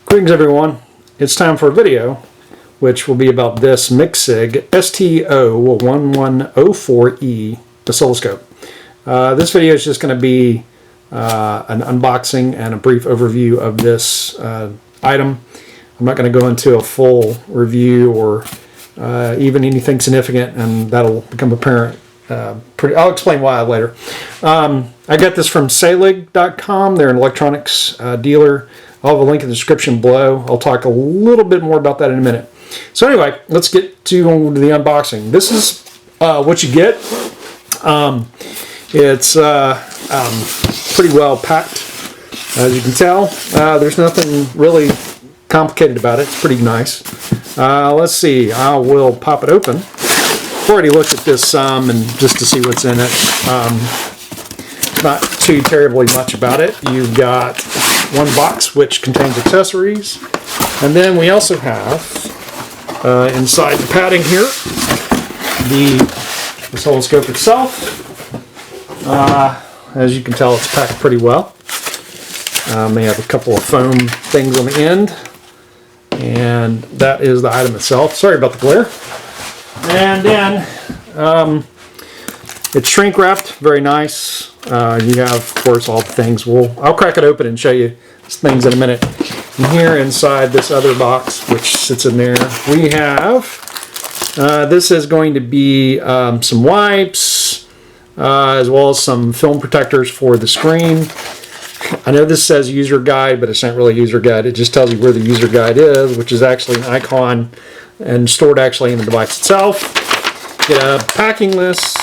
Greetings everyone, it's time for a video which will be about this Micsig STO1104E oscilloscope. This video is just going to be an unboxing and a brief overview of this item. I'm not going to go into a full review or even anything significant, and that'll become apparent. I'll explain why later. I got this from Selig.com. They're an electronics dealer. I'll have a link in the description below. I'll talk a little bit more about that in a minute. So anyway, let's get to the unboxing. This is what you get. It's pretty well packed, as you can tell. There's nothing really complicated about it. It's pretty nice. Let's see. I will pop it open. I've already looked at this some, and just to see what's in it. Not too terribly much about it. You've got one box which contains accessories, and then we also have inside the padding here the oscilloscope itself. As you can tell, it's packed pretty well. They have a couple of foam things on the end, and that is the item itself. Sorry about the glare. And then it's shrink wrapped, very nice. You have, of course, all the things. I'll crack it open and show you things in a minute. And here inside this other box, which sits in there, we have, this is going to be some wipes, as well as some film protectors for the screen. I know this says user guide, but it's not really a user guide. It just tells you where the user guide is, which is actually an icon and stored actually in the device itself. Get a packing list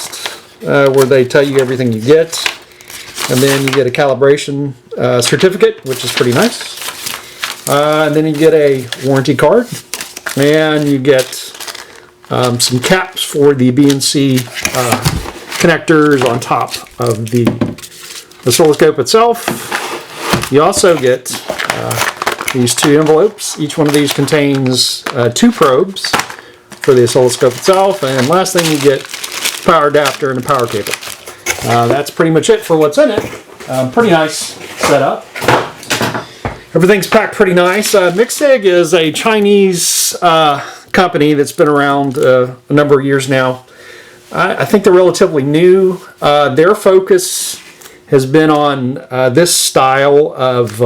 where they tell you everything you get, and then you get a calibration certificate, which is pretty nice, and then you get a warranty card, and you get some caps for the BNC connectors on top of the oscilloscope itself. You also get these two envelopes. Each one of these contains two probes for the oscilloscope itself, and last thing you get power adapter and a power cable. That's pretty much it for what's in it. Pretty nice setup. Everything's packed pretty nice. Micsig is a Chinese company that's been around a number of years now. I think they're relatively new. Their focus has been on this style of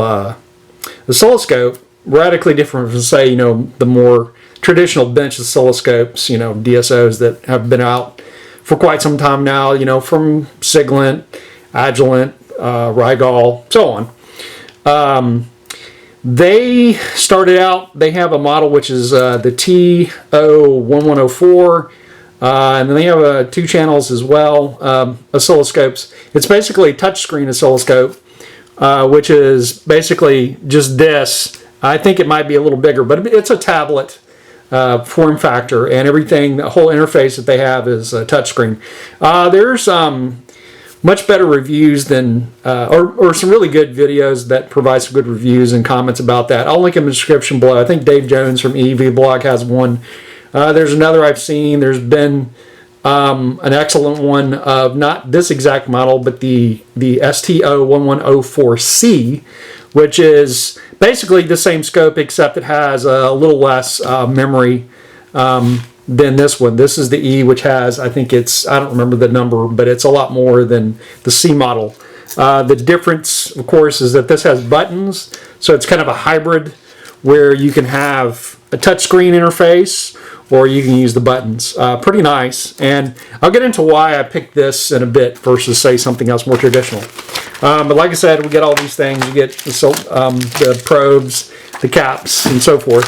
oscilloscope, radically different from, say, the more traditional bench oscilloscopes, DSOs that have been out for quite some time now, from Siglent, Agilent, Rigol, so on. They started out, they have a model which is the STO1104, and then they have two channels as well, oscilloscopes. It's basically a touchscreen oscilloscope, which is basically just this. I think it might be a little bigger, but it's a tablet form factor, and everything, the whole interface that they have is a touchscreen. There's much better reviews than, or some really good videos that provide some good reviews and comments about that. I'll link them in the description below. I think Dave Jones from EV Blog has one. There's another I've seen. There's been an excellent one of not this exact model, but the STO1104C, which is basically the same scope, except it has a little less memory than this one. This is the E, which has, I think it's, I don't remember the number, but it's a lot more than the C model. The difference, of course, is that this has buttons, so it's kind of a hybrid where you can have a touchscreen interface, or you can use the buttons. Pretty nice, and I'll get into why I picked this in a bit versus, say, something else more traditional. But like I said, we get all these things. You get the probes, the caps, and so forth.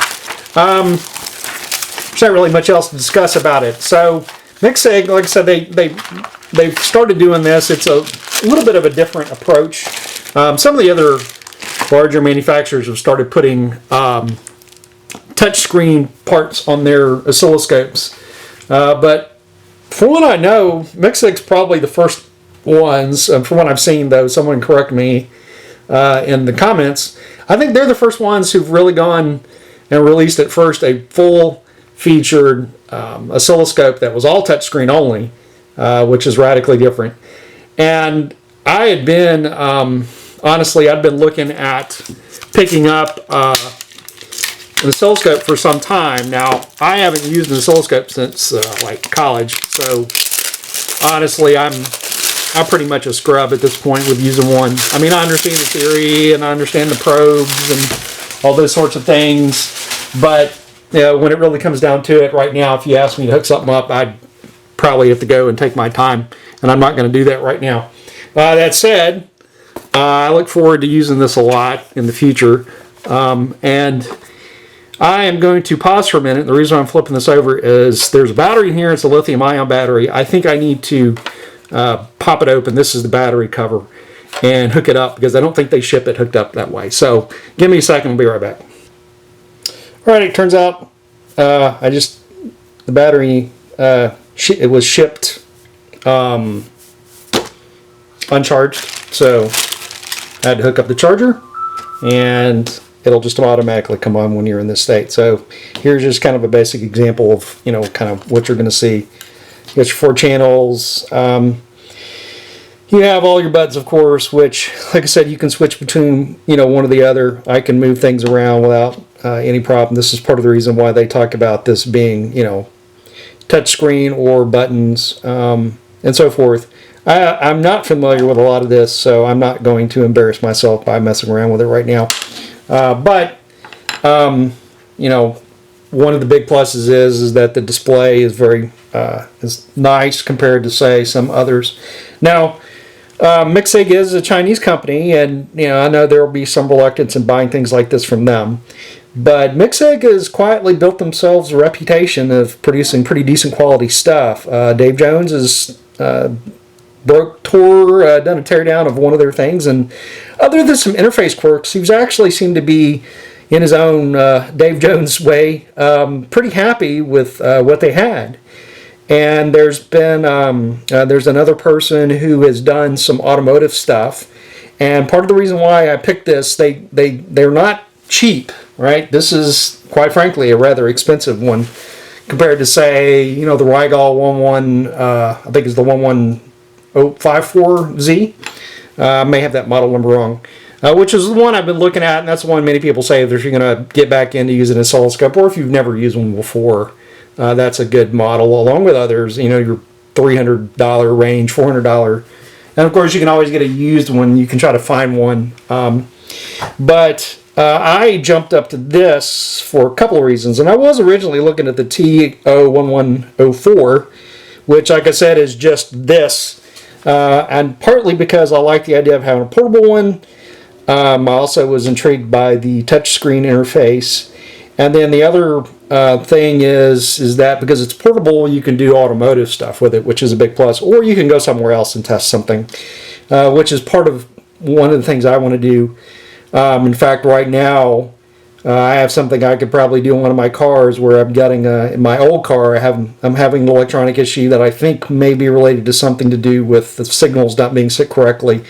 There's not really much else to discuss about it. So Micsig, like I said, they've started doing this. It's a little bit of a different approach. Some of the other larger manufacturers have started putting touchscreen parts on their oscilloscopes, but from what I know, Micsig's probably the first ones. From what I've seen, though, someone correct me in the comments. I think they're the first ones who've really gone and released at first a full-featured oscilloscope that was all touchscreen only, which is radically different. And I had been honestly, I've been looking at picking up an oscilloscope for some time. Now, I haven't used an oscilloscope since like college, so honestly, I'm pretty much a scrub at this point with using one. I mean, I understand the theory and I understand the probes and all those sorts of things, but you know, when it really comes down to it, right now, if you ask me to hook something up, I'd probably have to go and take my time, and I'm not going to do that right now. That said, I look forward to using this a lot in the future, and I am going to pause for a minute. The reason I'm flipping this over is there's a battery in here. It's a lithium-ion battery. I think I need to pop it open. This is the battery cover, and hook it up, because I don't think they ship it hooked up that way. So give me a second. I'll be right back. All right, it turns out the battery, it was shipped uncharged, so I had to hook up the charger, and it'll just automatically come on when you're in this state. So here's just kind of a basic example of, you know, kind of what you're going to see. You got your 4 channels. You have all your buttons, of course, which, like I said, you can switch between, you know, one or the other. I can move things around without any problem. This is part of the reason why they talk about this being, you know, touch screen or buttons, and so forth. I'm not familiar with a lot of this, so I'm not going to embarrass myself by messing around with it right now. But you know, one of the big pluses is that the display is very is nice compared to, say, some others. Now, Micsig is a Chinese company, and you know, I know there will be some reluctance in buying things like this from them. But Micsig has quietly built themselves a reputation of producing pretty decent quality stuff. Dave Jones has done a teardown of one of their things, and other than some interface quirks, he's actually seemed to be, in his own Dave Jones way, pretty happy with what they had. And there's been there's another person who has done some automotive stuff, and part of the reason why I picked this, they're not cheap, right? This is, quite frankly, a rather expensive one compared to, say, you know, the Rigol 11, I think is the 11054Z. I may have that model number wrong, which is the one I've been looking at, and that's the one many people say that if you're going to get back into using an oscilloscope, or if you've never used one before, that's a good model, along with others, you know, your $300 range, $400. And of course, you can always get a used one. You can try to find one. But I jumped up to this for a couple of reasons. And I was originally looking at the STO1104, which, like I said, is just this. And partly because I like the idea of having a portable one. I also was intrigued by the touchscreen interface. And then the other thing is that because it's portable, you can do automotive stuff with it, which is a big plus. Or you can go somewhere else and test something, which is part of one of the things I want to do. In fact, right now, I have something I could probably do in one of my cars where I'm getting, in my old car, I'm having an electronic issue that I think may be related to something to do with the signals not being set correctly.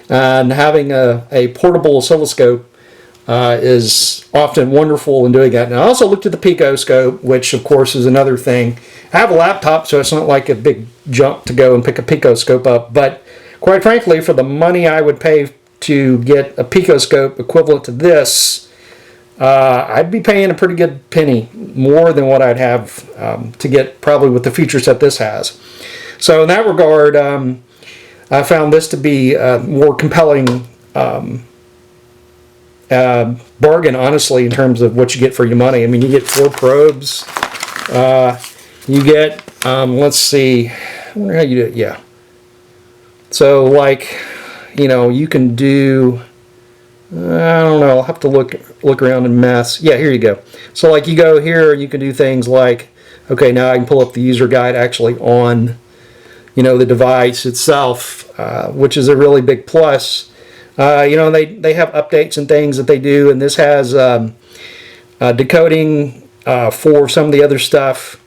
And having a portable oscilloscope is often wonderful in doing that. And I also looked at the picoscope, which of course is another thing. I have a laptop, so it's not like a big jump to go and pick a picoscope up. But quite frankly, for the money I would pay to get a picoscope equivalent to this, I'd be paying a pretty good penny, more than what I'd have to get probably with the features that this has. So in that regard, I found this to be a more compelling bargain, honestly, in terms of what you get for your money. I mean, you get 4 probes. You get, let's see, I wonder how you do it. Yeah. So, like, you know, you can do, I don't know, I'll have to look around and mess. Yeah, here you go. So, like, you go here, you can do things like, okay, now I can pull up the user guide actually on, you know, the device itself, which is a really big plus. You know, they have updates and things that they do, and this has decoding for some of the other stuff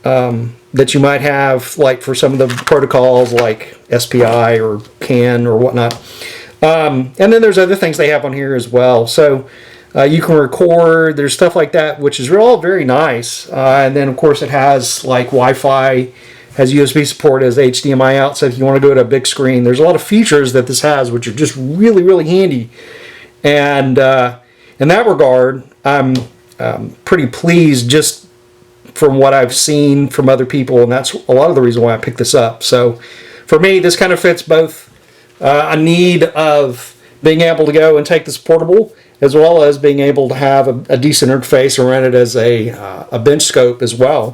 that you might have, like for some of the protocols like SPI or CAN or whatnot. And then there's other things they have on here as well. So you can record, there's stuff like that, which is all very nice. And then, of course, it has like Wi-Fi, has USB support, has HDMI out, so if you want to go to a big screen, there's a lot of features that this has which are just really, really handy. And in that regard, I'm pretty pleased just from what I've seen from other people, and that's a lot of the reason why I picked this up. So for me, this kind of fits both a need of being able to go and take this portable, as well as being able to have a decent interface and run it as a bench scope as well.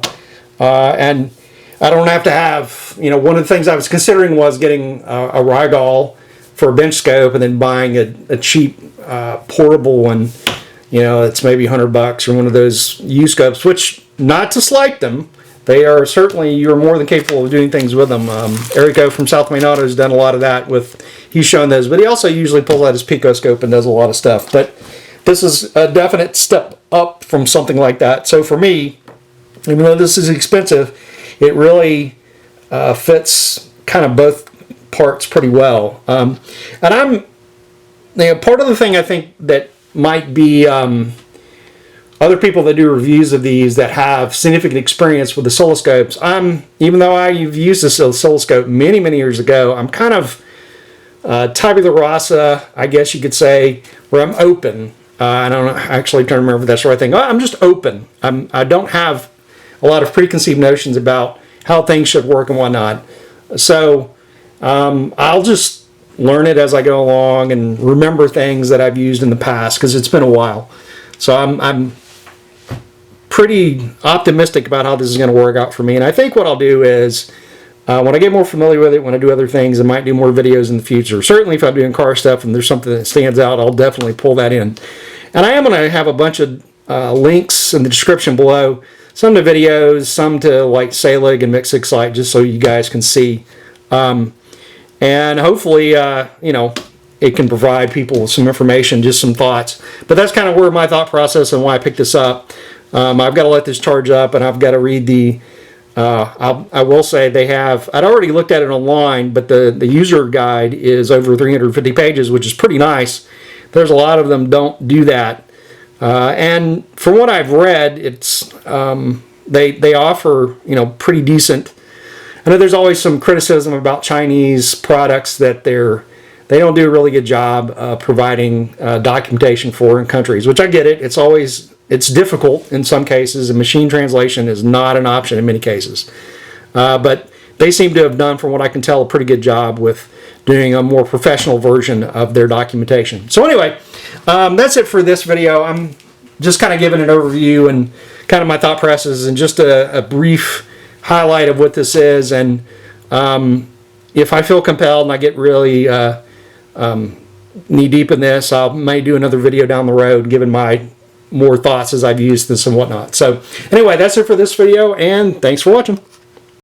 And I don't have to have, one of the things I was considering was getting a Rigol for a bench scope and then buying a cheap portable one. It's maybe $100 or one of those U-scopes, which, not to slight them, they are certainly, you're more than capable of doing things with them. Erico from South Main Auto has done a lot of that he's shown those, but he also usually pulls out his picoscope and does a lot of stuff. But this is a definite step up from something like that. So for me, even though this is expensive, it really fits kind of both parts pretty well. And I'm, part of the thing I think that might be other people that do reviews of these that have significant experience with oscilloscopes. Even though I've used this oscilloscope many, many years ago, I'm kind of tabula rasa, I guess you could say, where I'm open. I don't actually trying to remember if that's the right thing. I'm just open. I don't have a lot of preconceived notions about how things should work and whatnot. So I'll just learn it as I go along and remember things that I've used in the past, because it's been a while. So I'm pretty optimistic about how this is going to work out for me. And I think what I'll do is, when I get more familiar with it, when I do other things, I might do more videos in the future. Certainly if I'm doing car stuff and there's something that stands out, I'll definitely pull that in. And I am going to have a bunch of links in the description below. Some to videos, some to like Salig and Micsig site, just so you guys can see. And hopefully, it can provide people with some information, just some thoughts. But that's kind of where my thought process and why I picked this up. I've got to let this charge up, and I've got to read the, I will say they have, I'd already looked at it online, but the user guide is over 350 pages, which is pretty nice. There's a lot of them don't do that. And from what I've read, it's they offer, pretty decent. I know there's always some criticism about Chinese products that they don't do a really good job providing documentation for in countries, which I get it. It's difficult in some cases, and machine translation is not an option in many cases. But they seem to have done, from what I can tell, a pretty good job with doing a more professional version of their documentation. So anyway, that's it for this video. I'm just kind of giving an overview and kind of my thought processes and just a brief highlight of what this is. And if I feel compelled and I get really knee deep in this, I may do another video down the road giving my more thoughts as I've used this and whatnot. So anyway, that's it for this video, and thanks for watching.